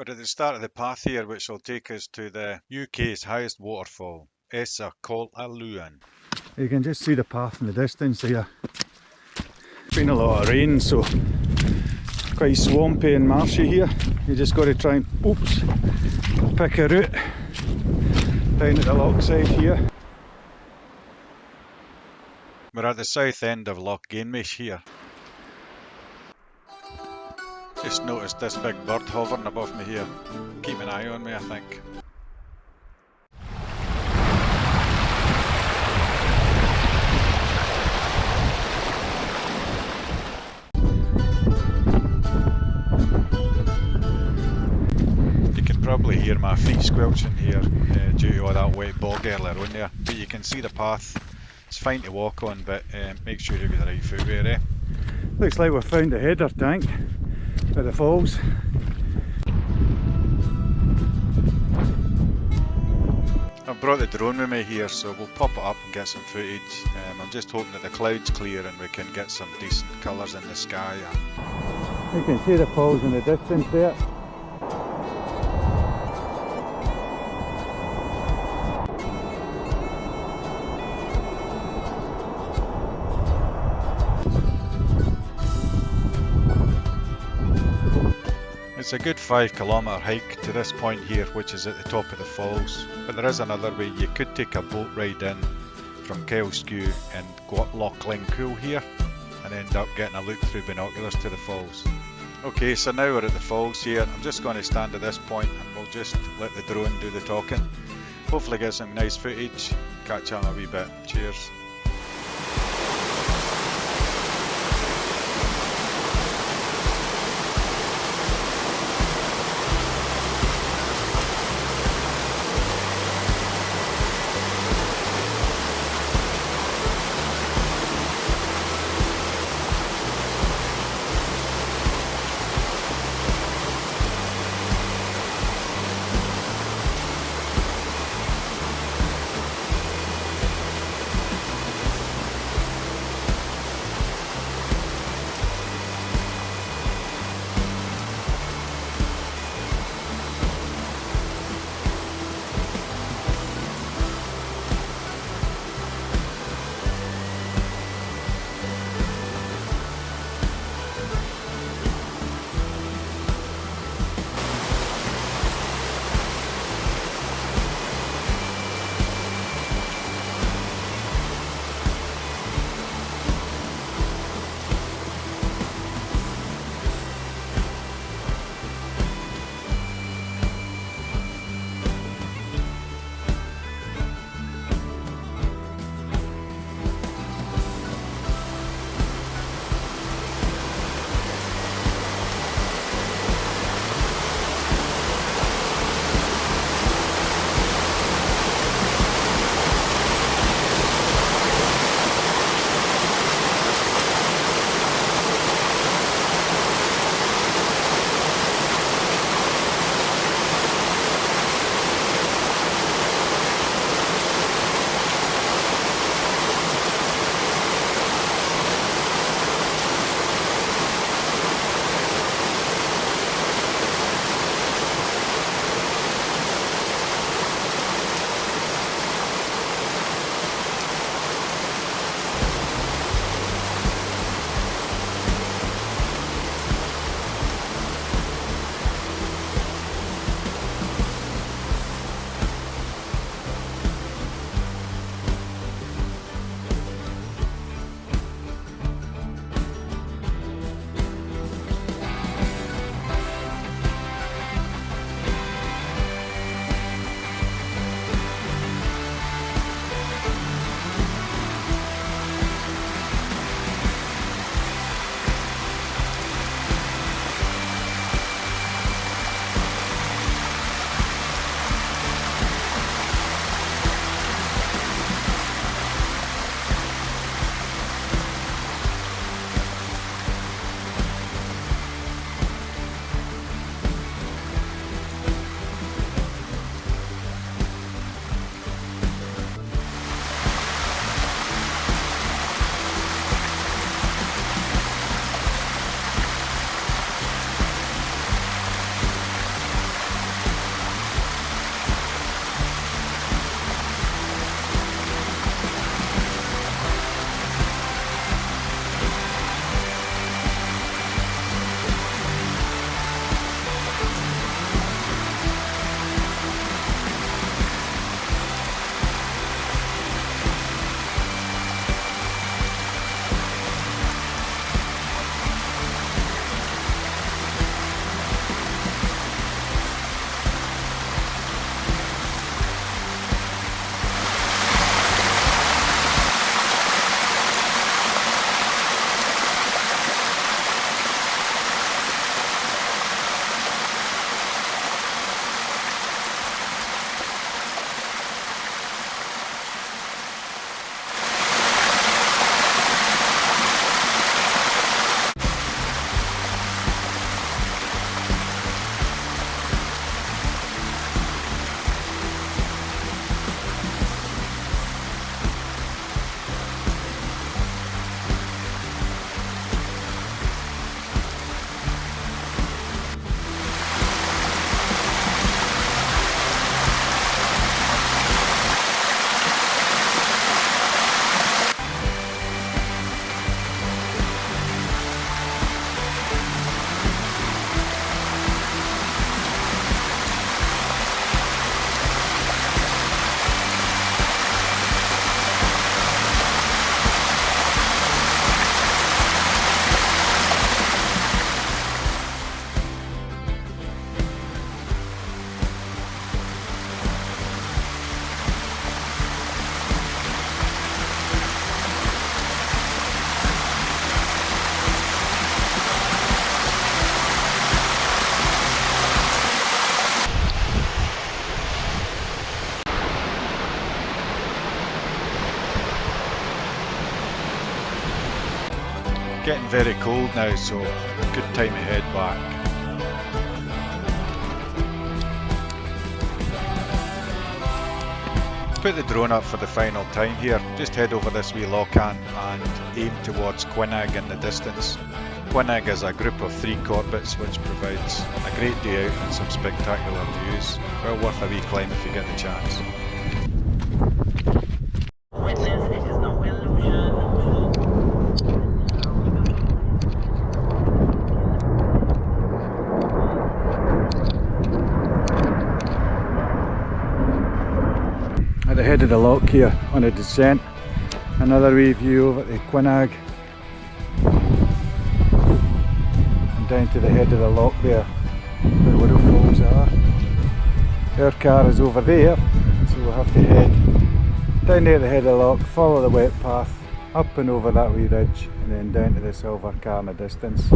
We're at the start of the path here, which will take us to the UK's highest waterfall, Eas-a-Chual-Aluinn. You can just see the path in the distance here. Been a lot of rain, so quite swampy and marshy here. You just got to try and pick a route down at the loch side here. We're at the south end of Loch-Glencoul here. Just noticed this big bird hovering above me here. Keep an eye on me, I think. You can probably hear my feet squelching here due to all that wet bog earlier on there. But you can see the path. It's fine to walk on, but make sure you've got the right footwear, eh? Looks like we've found the header tank at the falls. I've brought the drone with me here, so we'll pop it up and get some footage. I'm just hoping that the clouds clear and we can get some decent colours in the sky. You can see the falls in the distance there. It's a good 5-kilometre hike to this point here, which is at the top of the falls, but there is another way. You could take a boat ride in from Kelskue and go up Loch-Glencoul here and end up getting a look through binoculars to the falls. Okay, so now we're at the falls here. I'm just going to stand at this point and we'll just let the drone do the talking. Hopefully get some nice footage, catch up a wee bit. Cheers. Getting very cold now, so good time to head back. Put the drone up for the final time here. Just head over this wee lochcan and aim towards Quinag in the distance. Quinag is a group of 3 corbets which provides a great day out and some spectacular views. Well worth a wee climb if you get the chance. Witness, it is no illusion. At the head of the loch here on a descent, another wee view over the Quinag and down to the head of the loch there where the waterfalls are. Our car is over there, so we'll have to head down there at the head of the loch, follow the wet path up and over that wee ridge and then down to the silver car in the distance.